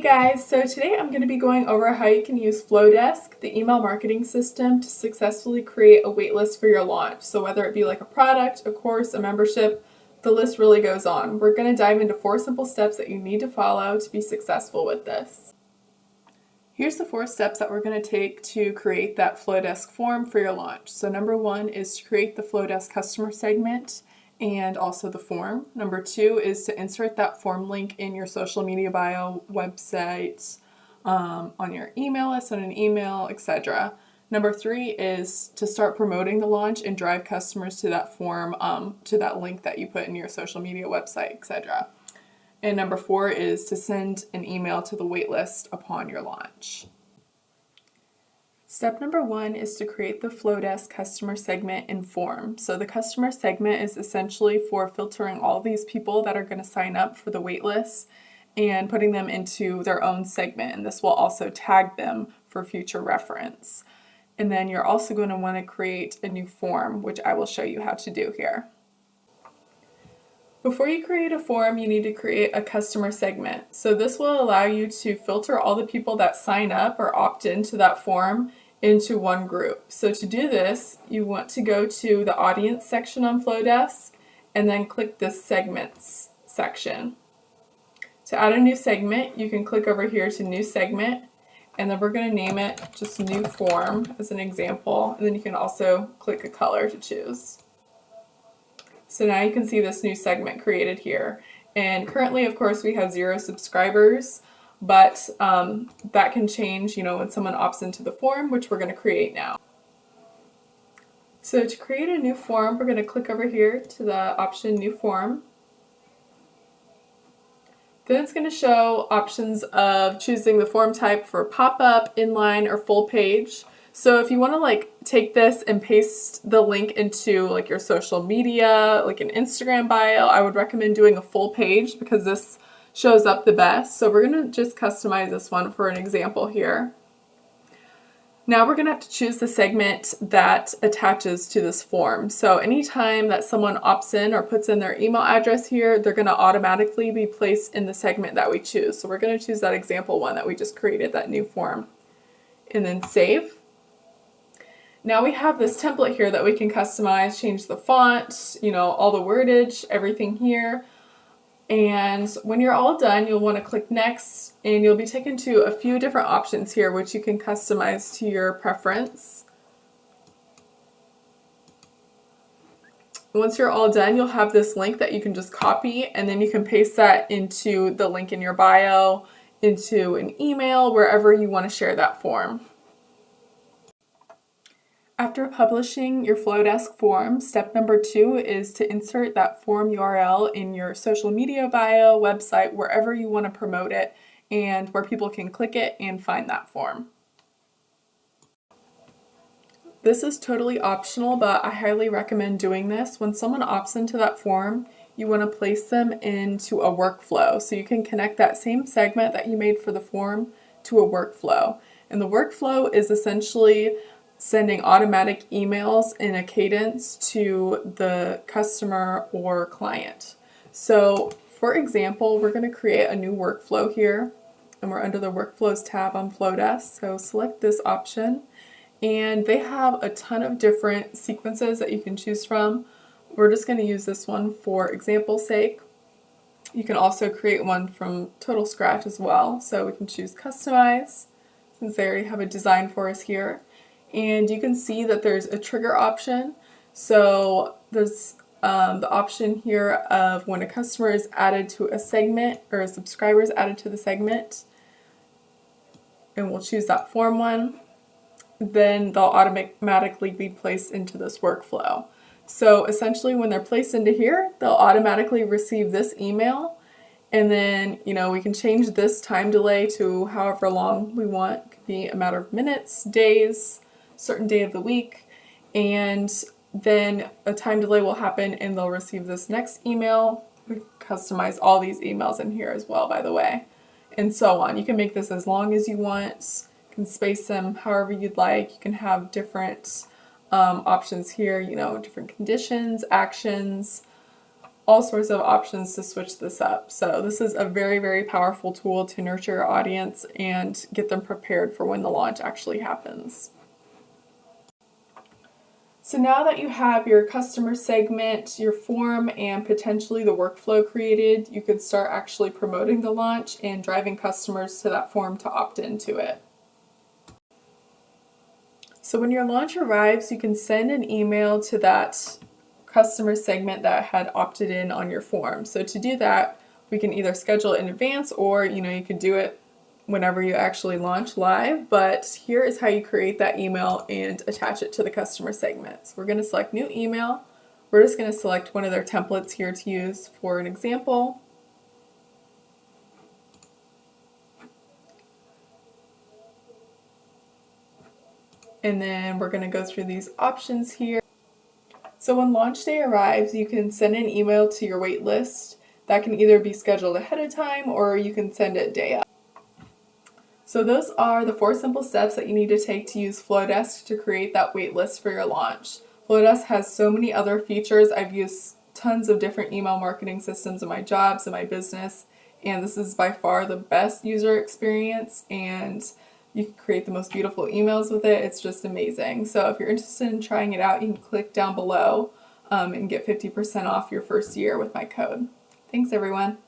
guys, so today I'm going to be going over how you can use Flodesk, the email marketing system, to successfully create a waitlist for your launch. So whether it be like a product, a course, a membership, the list really goes on. We're going to dive into 4 simple steps that you need to follow to be successful with this. Here's the 4 steps that we're going to take to create that Flodesk form for your launch. So number 1 is to create the Flodesk customer segment and also the form. Number 2 is to insert that form link in your social media bio, website, on your email list, on an email, etc. Number 3 is to start promoting the launch and drive customers to that form, to that link that you put in your social media website, etc. And number 4 is to send an email to the waitlist upon your launch. Step number 1 is to create the Flodesk customer segment and form. So the customer segment is essentially for filtering all these people that are going to sign up for the waitlist and putting them into their own segment. And this will also tag them for future reference. And then you're also going to want to create a new form, which I will show you how to do here. Before you create a form, you need to create a customer segment. So this will allow you to filter all the people that sign up or opt into that form into one group. So to do this, you want to go to the audience section on Flodesk and then click the segments section. To add a new segment, you can click over here to new segment, and then we're going to name it just new form as an example, and then you can also click a color to choose. So now you can see this new segment created here. And currently, of course, we have 0 subscribers, but that can change, when someone opts into the form, which we're going to create now. So to create a new form, we're going to click over here to the option New Form. Then it's going to show options of choosing the form type for pop-up, inline, or full page. So if you want to take this and paste the link into your social media, like an Instagram bio, I would recommend doing a full page because this shows up the best. So we're going to just customize this one for an example here. Now we're going to have to choose the segment that attaches to this form. So anytime that someone opts in or puts in their email address here, they're going to automatically be placed in the segment that we choose. So we're going to choose that example one that we just created, that new form, and then save. Now we have this template here that we can customize, change the font, all the wordage, everything here. And when you're all done, you'll want to click next, and you'll be taken to a few different options here which you can customize to your preference. Once you're all done, you'll have this link that you can just copy, and then you can paste that into the link in your bio, into an email, wherever you want to share that form. After publishing your Flodesk form, step number 2 is to insert that form URL in your social media bio, website, wherever you want to promote it, and where people can click it and find that form. This is totally optional, but I highly recommend doing this. When someone opts into that form, you want to place them into a workflow. So you can connect that same segment that you made for the form to a workflow. And the workflow is essentially sending automatic emails in a cadence to the customer or client. So for example, we're going to create a new workflow here, and we're under the Workflows tab on Flodesk. So select this option, and they have a ton of different sequences that you can choose from. We're just going to use this one for example's sake. You can also create one from total scratch as well. So we can choose Customize, since they already have a design for us here. And you can see that there's a trigger option. So there's the option here of when a customer is added to a segment, or a subscriber is added to the segment, and we'll choose that form one, then they'll automatically be placed into this workflow. So essentially when they're placed into here, they'll automatically receive this email, and then we can change this time delay to however long we want. It could be a matter of minutes, days, certain day of the week, and then a time delay will happen and they'll receive this next email. We customize all these emails in here as well, by the way, and so on. You can make this as long as you want. You can space them however you'd like. You can have different options here, different conditions, actions, all sorts of options to switch this up. So this is a very, very powerful tool to nurture your audience and get them prepared for when the launch actually happens. So now that you have your customer segment, your form, and potentially the workflow created, you can start actually promoting the launch and driving customers to that form to opt into it. So when your launch arrives, you can send an email to that customer segment that had opted in on your form. So to do that, we can either schedule it in advance or you can do it whenever you actually launch live, but here is how you create that email and attach it to the customer segment. So we're going to select new email. We're just going to select one of their templates here to use for an example. And then we're going to go through these options here. So when launch day arrives, you can send an email to your wait list. That can either be scheduled ahead of time or you can send it day of. So those are the 4 simple steps that you need to take to use Flodesk to create that wait list for your launch. Flodesk has so many other features. I've used tons of different email marketing systems in my jobs and my business, and this is by far the best user experience, and you can create the most beautiful emails with it. It's just amazing. So if you're interested in trying it out, you can click down below and get 50% off your first year with my code. Thanks, everyone.